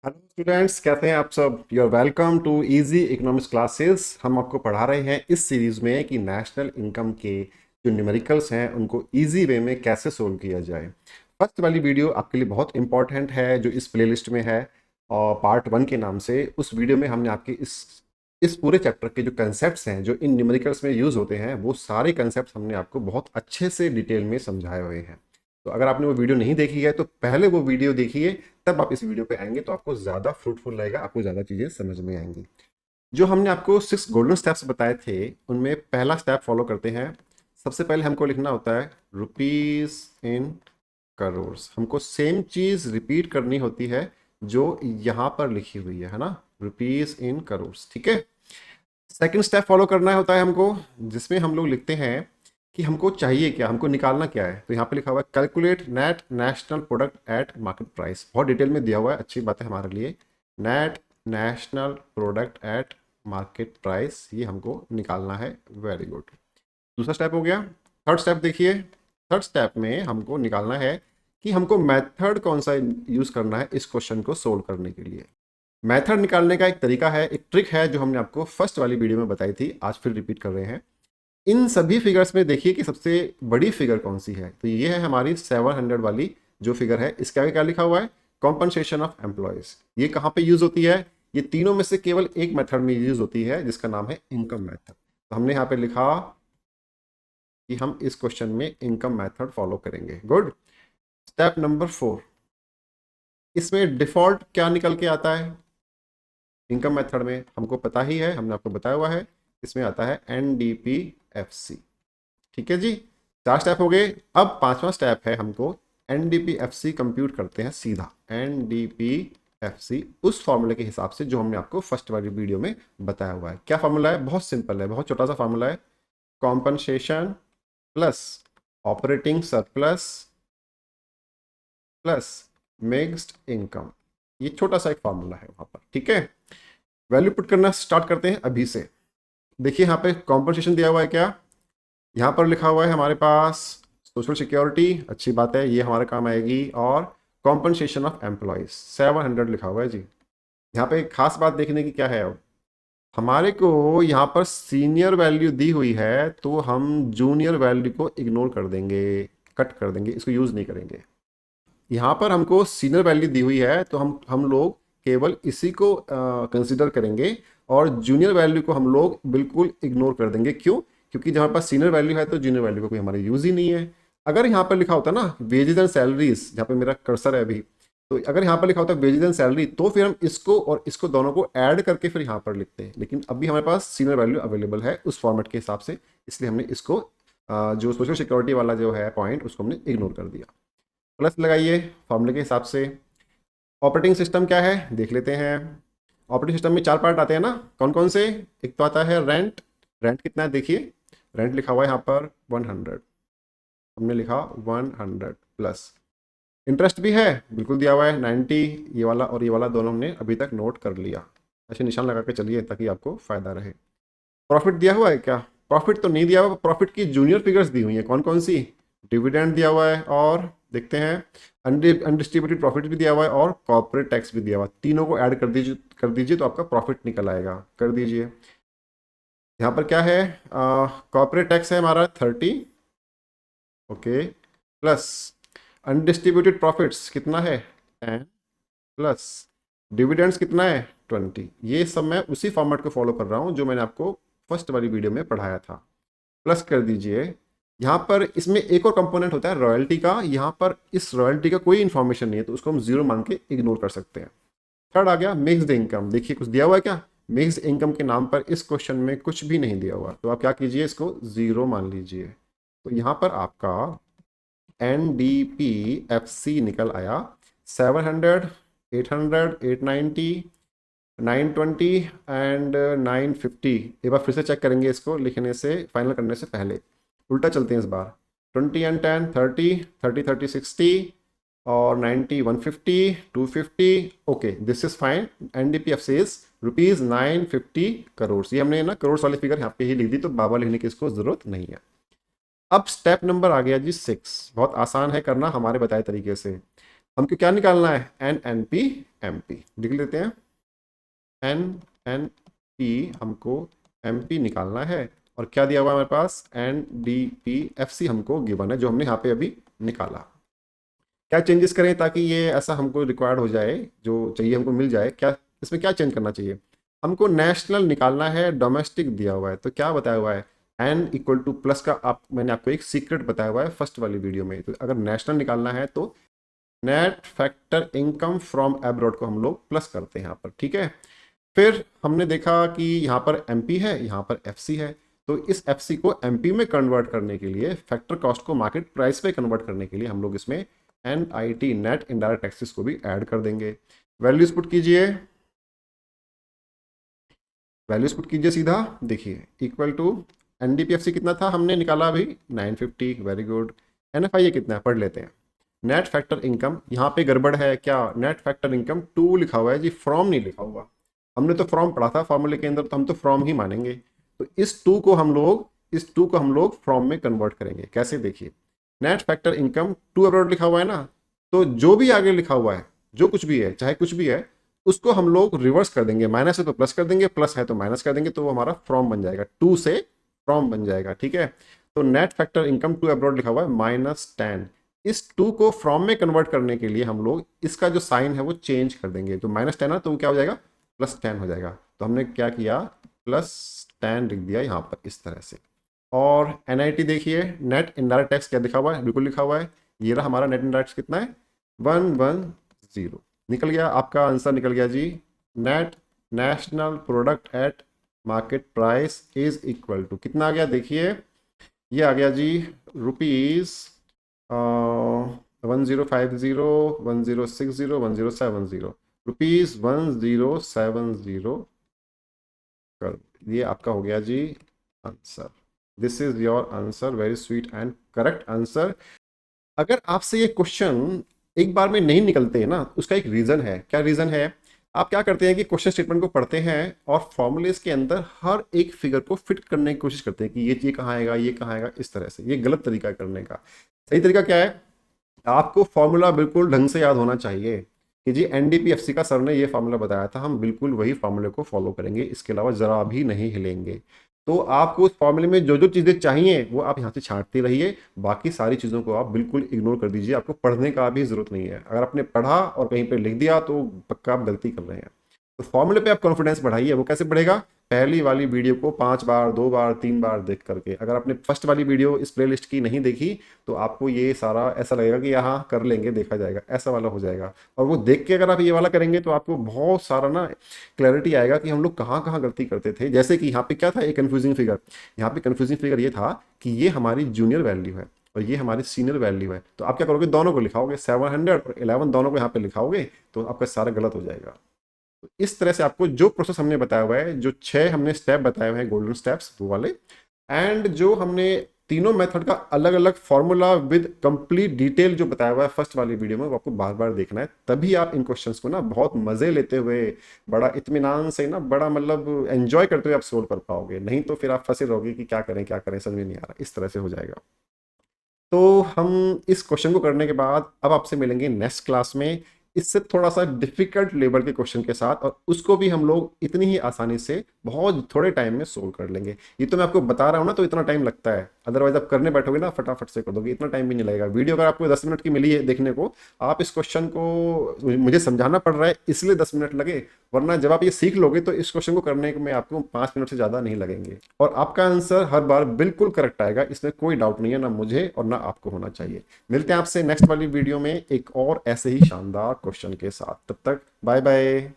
Hello students, कैसे हैं आप सब। You are welcome to easy economics classes. हम आपको पढ़ा रहे हैं इस सीरीज में कि नेशनल इनकम के जो न्यूमेरिकल्स हैं उनको इजी वे में कैसे सोल्व किया जाए। फर्स्ट वाली वीडियो आपके लिए बहुत इंपॉर्टेंट है जो इस प्लेलिस्ट में है, और पार्ट 1 के नाम से उस वीडियो में हमने आपके इस पूरे चैप्टर के जो कंसेप्ट्स हैं जो इन न्यूमेरिकल्स में यूज़ होते हैं वो सारे कंसेप्ट्स हमने आपको बहुत अच्छे से डिटेल में समझाए हुए हैं। तो अगर आपने वो वीडियो नहीं देखी है तो पहले वो वीडियो देखिए, तब आप इस वीडियो पे आएंगे तो आपको ज़्यादा फ्रूटफुल रहेगा, आपको ज़्यादा चीज़ें समझ में आएंगी। जो हमने आपको 6 गोल्डन स्टेप्स बताए थे उनमें पहला स्टेप फॉलो करते हैं। सबसे पहले हमको लिखना होता है रुपीस इन करोड़। हमको सेम चीज़ रिपीट करनी होती है जो यहाँ पर लिखी हुई है ना, रुपीस इन करोड़। ठीक है। सेकंड स्टेप फॉलो करना होता है हमको, जिसमें हम लोग लिखते हैं कि हमको चाहिए क्या, हमको निकालना क्या है। तो यहाँ पे लिखा हुआ है calculate net national product at market price. बहुत डिटेल में दिया हुआ है, अच्छी बात है हमारे लिए। Net national product at market price, ये हमको निकालना है। Very good. दूसरा स्टेप हो गया। थर्ड स्टेप देखिए। थर्ड स्टेप में हमको निकालना है कि हमको मेथड कौन सा यूज़ करना है इस क्वेश्चन को सोल्व करने के लिए। मेथड निकालने का एक तरीका है, एक ट्रिक है जो हमने आपको फर्स्ट वाली वीडियो में बताई थी, आज फिर रिपीट कर रहे हैं। इन सभी फिगर्स में देखिए कि सबसे बड़ी फिगर कौन सी है। तो ये है हमारी 700 वाली जो फिगर है। इसके आगे क्या लिखा हुआ है, कॉम्पनसेशन ऑफ एम्प्लॉयज। ये कहाँ पे यूज होती है, ये तीनों में से केवल एक मेथड में यूज होती है जिसका नाम है इनकम मेथड। तो हमने यहाँ पे लिखा कि हम इस क्वेश्चन में इनकम मेथड फॉलो करेंगे। गुड। स्टेप नंबर 4, इसमें डिफॉल्ट क्या निकल के आता है इनकम मेथड में, हमको पता ही है, हमने आपको बताया हुआ है। इसमें आता है NDPFC। ठीक है जी। 4 स्टेप हो गए। अब 5वां स्टेप है, हमको NDPFC कंप्यूट करते हैं सीधा। NDPFC उस फॉर्मूले के हिसाब से जो हमने आपको फर्स्ट वाली वीडियो में बताया हुआ है। क्या फॉर्मूला है, बहुत सिंपल है, बहुत छोटा सा फॉर्मूला है। Compensation plus operating surplus plus mixed income. ये छोटा सा एक फॉर्मूला है वहां पर। ठीक है। वैल्यू पुट करना स्टार्ट करते हैं अभी से। देखिए यहाँ पे कॉम्पनसेशन दिया हुआ है क्या, यहाँ पर लिखा हुआ है हमारे पास सोशल सिक्योरिटी। अच्छी बात है, ये हमारे काम आएगी। और कॉम्पनसेशन ऑफ एम्प्लॉयज 700 लिखा हुआ है जी। यहाँ पे एक खास बात देखने की क्या है, अब हमारे को यहाँ पर सीनियर वैल्यू दी हुई है तो हम जूनियर वैल्यू को इग्नोर कर देंगे, कट कर देंगे, इसको यूज़ नहीं करेंगे। यहाँ पर हमको सीनियर वैल्यू दी हुई है तो हम लोग केवल इसी को कंसिडर करेंगे, और जूनियर वैल्यू को हम लोग बिल्कुल इग्नोर कर देंगे। क्यों? क्योंकि जहाँ पास सीनियर वैल्यू है तो जूनियर वैल्यू का कोई हमारा यूज़ ही नहीं है। अगर यहाँ पर लिखा होता ना वेजेस एंड सैलरीज, जहाँ पे मेरा कर्सर है अभी, तो अगर यहाँ पर लिखा होता वेजेस एंड सैलरी तो फिर हम इसको और इसको दोनों को ऐड करके फिर यहाँ पर लिखते हैं। लेकिन अभी हमारे पास सीनियर वैल्यू अवेलेबल है उस फॉर्मेट के हिसाब से, इसलिए हमने इसको जो सोशल सिक्योरिटी वाला जो है पॉइंट उसको हमने इग्नोर कर दिया। प्लस लगाइए फॉर्मूले के हिसाब से। ऑपरेटिंग सिस्टम क्या है देख लेते हैं। ऑपरेटिंग सिस्टम में 4 पार्ट आते हैं ना, कौन कौन से। एक तो आता है रेंट। रेंट कितना है देखिए, रेंट लिखा हुआ है यहाँ पर 100, हमने लिखा 100 प्लस। इंटरेस्ट भी है, बिल्कुल दिया हुआ है 90। ये वाला और ये वाला दोनों हमने अभी तक नोट कर लिया। ऐसे निशान लगा के चलिए ताकि आपको फायदा रहे। प्रॉफिट दिया हुआ है क्या, प्रॉफिट तो नहीं दिया हुआ। प्रॉफिट की जूनियर फिगर्स दी हुई हैं, कौन कौन सी। डिविडेंड दिया हुआ है, और देखते हैं अनडिस्ट्रीब्यूटेड प्रॉफिट भी दिया हुआ है, और कॉर्पोरेट टैक्स भी दिया हुआ है। तीनों को ऐड कर दीजिए तो आपका प्रॉफिट निकल आएगा। कर दीजिए। यहाँ पर क्या है, कॉर्पोरेट टैक्स है हमारा 30। ओके। प्लस अनडिस्ट्रीब्यूटेड प्रॉफिट्स कितना है 10, प्लस डिविडेंड्स कितना है 20। ये सब मैं उसी फॉर्मेट को फॉलो कर रहा हूँ जो मैंने आपको फर्स्ट वाली वीडियो में पढ़ाया था। प्लस कर दीजिए। यहाँ पर इसमें एक और कंपोनेंट होता है रॉयल्टी का। यहाँ पर इस रॉयल्टी का कोई इन्फॉर्मेशन नहीं है तो उसको हम जीरो मान के इग्नोर कर सकते हैं। थर्ड आ गया मिक्स्ड इनकम। देखिए कुछ दिया हुआ है क्या, मिक्स्ड इनकम के नाम पर इस क्वेश्चन में कुछ भी नहीं दिया हुआ, तो आप क्या कीजिए, इसको जीरो मान लीजिए। तो यहाँ पर आपका NDPFC निकल आया 700, 800, 890, 920 एंड 950। एक बार फिर से चेक करेंगे इसको लिखने से, फाइनल करने से पहले। उल्टा चलते हैं इस बार। 20 एंड 10 30, 30 30 60, और 90 150, 250। Okay, this is fine. NDPFC is rupees 950 crore. ये हमने ना करोड़ वाली फिगर यहाँ पे ही लिख दी, तो बाबा लिखने की इसको जरूरत नहीं है। अब स्टेप नंबर आ गया जी 6। बहुत आसान है करना हमारे बताए तरीके से। हमको क्या निकालना है, NNP MP लिख लेते हैं। NNP हमको MP निकालना है और क्या दिया हुआ है हमारे पास, NDPFC हमको गिवन है जो हमने यहाँ पे अभी निकाला। क्या चेंजेस करें ताकि ये ऐसा हमको रिक्वायर्ड हो जाए, जो चाहिए हमको मिल जाए, क्या इसमें क्या चेंज करना चाहिए? हमको नेशनल निकालना है, डोमेस्टिक दिया हुआ है, तो क्या बताया हुआ है n इक्वल टू प्लस का, मैंने आपको एक सीक्रेट बताया हुआ है फर्स्ट वाली वीडियो में। तो अगर नेशनल निकालना है तो net factor income from abroad को हम लोग प्लस करते हैं यहाँ पर, ठीक है। फिर हमने देखा कि यहाँ पर MP है, यहाँ पर FC है, तो इस FC को MP में कन्वर्ट करने के लिए, फैक्टर कॉस्ट को मार्केट प्राइस पे कन्वर्ट करने के लिए हम लोग इसमें NIT नेट इनडायरेक्ट टैक्सेस को भी ऐड कर देंगे। वैल्यूज पुट कीजिए, वैल्यूज पुट कीजिए सीधा, देखिए इक्वल टू NDPFC कितना था हमने निकाला अभी 950, वेरी गुड। NFIA कितना है पढ़ लेते हैं। नेट फैक्टर इनकम, यहाँ पे गड़बड़ है क्या, नेट फैक्टर इनकम 2 लिखा हुआ है जी, फ्रॉम नहीं लिखा हुआ। हमने तो फ्रॉम पढ़ा था फॉर्मूले के अंदर, तो हम तो फ्रॉम ही मानेंगे। तो इस 2 को हम लोग फ्रॉम में कन्वर्ट करेंगे। कैसे, देखिए नेट फैक्टर इनकम 2 अब्रॉड लिखा हुआ है ना, तो जो भी आगे लिखा हुआ है, जो कुछ भी है, चाहे कुछ भी है, उसको हम लोग रिवर्स कर देंगे। माइनस है तो प्लस कर देंगे, प्लस है तो माइनस कर देंगे, तो वो हमारा फ्रॉम बन जाएगा, 2 से फ्रॉम बन जाएगा, ठीक है। तो नेट फैक्टर इनकम 2 अब्रॉड लिखा हुआ है -10, इस 2 को फ्रॉम में कन्वर्ट करने के लिए हम लोग इसका जो साइन है वो चेंज कर देंगे। तो -10 है तो वो क्या हो जाएगा, +10 हो जाएगा। तो हमने क्या किया, +10 लिख दिया यहाँ पर इस तरह से। और NIT देखिए, नेट इनडायरेक्ट टैक्स क्या लिखा हुआ है, बिल्कुल लिखा हुआ है, ये रहा हमारा नेट इनडायरेक्ट कितना है 110, निकल गया आपका आंसर, निकल गया जी। Net national product at market price is equal to कितना आ गया, देखिए ये आ गया जी ₹1050, 1060, 1070, ₹1070 कर, ये आपका हो गया जी answer. This is your answer, very sweet and correct answer. अगर आपसे ये क्वेश्चन एक बार में नहीं निकलते हैं ना, उसका एक रीज़न है। क्या रीज़न है, आप क्या करते हैं कि क्वेश्चन स्टेटमेंट को पढ़ते हैं और फॉर्मूलेस के अंदर हर एक फिगर को फिट करने की कोशिश करते हैं कि ये कहाँ आएगा, ये कहाँ आएगा, इस तरह से। ये गलत तरीका करने का। सही तरीका क्या है, आपको फॉर्मूला बिल्कुल ढंग से याद होना चाहिए कि जी NDPFC का सर ने ये फार्मूला बताया था, हम बिल्कुल वही फार्मूले को फॉलो करेंगे, इसके अलावा ज़रा भी नहीं हिलेंगे। तो आपको उस फॉर्मूले में जो जो चीज़ें चाहिए वो आप यहाँ से छांटते रहिए, बाकी सारी चीज़ों को आप बिल्कुल इग्नोर कर दीजिए। आपको पढ़ने का भी ज़रूरत नहीं है। अगर आपने पढ़ा और कहीं पर लिख दिया तो पक्का आप गलती कर रहे हैं। तो फॉर्मूले पे आप कॉन्फिडेंस बढ़ाइए। वो कैसे बढ़ेगा, पहली वाली वीडियो को 5 बार, 2 बार, 3 बार देख करके। अगर आपने फर्स्ट वाली वीडियो इस प्लेलिस्ट की नहीं देखी तो आपको ये सारा ऐसा लगेगा कि यहाँ कर लेंगे, देखा जाएगा, ऐसा वाला हो जाएगा। और वो देख के अगर आप ये वाला करेंगे तो आपको बहुत सारा ना क्लैरिटी आएगा कि हम लोग कहाँ कहाँ गलती करते थे। जैसे कि यहाँ पे क्या था, एक कन्फ्यूजिंग फिगर, यहाँ पे कन्फ्यूजिंग फिगर ये था कि ये हमारी जूनियर वैल्यू है और ये हमारी सीनियर वैल्यू है। तो आप क्या करोगे, दोनों को लिखाओगे, 700 और 11 दोनों को यहाँ पे लिखाओगे, तो आपका सारा गलत हो जाएगा। तो इस तरह से आपको जो प्रोसेस हमने बताया हुआ है, जो 6 हमने स्टेप बताए हुए हैं गोल्डन स्टेप्स वो वाले, एंड जो हमने तीनों मेथड का अलग अलग फॉर्मूला विद कंप्लीट डिटेल जो बताया हुआ है फर्स्ट वाली वीडियो में, वो आपको बार बार देखना है। तभी आप इन क्वेश्चंस को ना बहुत मजे लेते हुए, बड़ा इत्मीनान से ना, बड़ा मतलब एंजॉय करते हुए आप सोल्व कर पाओगे। नहीं तो फिर आप फंसे रहोगे कि क्या करें क्या करें, समझ में नहीं आ रहा, इस तरह से हो जाएगा। तो हम इस क्वेश्चन को करने के बाद अब आपसे मिलेंगे नेक्स्ट क्लास में इससे थोड़ा सा डिफिकल्ट लेवल के क्वेश्चन के साथ, और उसको भी हम लोग इतनी ही आसानी से बहुत थोड़े टाइम में सोल्व कर लेंगे। ये तो मैं आपको बता रहा हूँ ना, तो इतना टाइम लगता है, अदरवाइज आप करने बैठोगे ना फटाफट से कर दोगे, इतना टाइम भी नहीं लगेगा। वीडियो अगर आपको 10 मिनट की मिली है देखने को, आप इस क्वेश्चन को मुझे समझाना पड़ रहा है इसलिए 10 मिनट लगे, वरना जब आप ये सीख लोगे तो इस क्वेश्चन को करने में आपको 5 मिनट से ज़्यादा नहीं लगेंगे और आपका आंसर हर बार बिल्कुल करेक्ट आएगा। इसमें कोई डाउट नहीं है, ना मुझे और ना आपको होना चाहिए। मिलते हैं आपसे नेक्स्ट वाली वीडियो में एक और ऐसे ही शानदार क्वेश्चन के साथ। तब तक बाय बाय।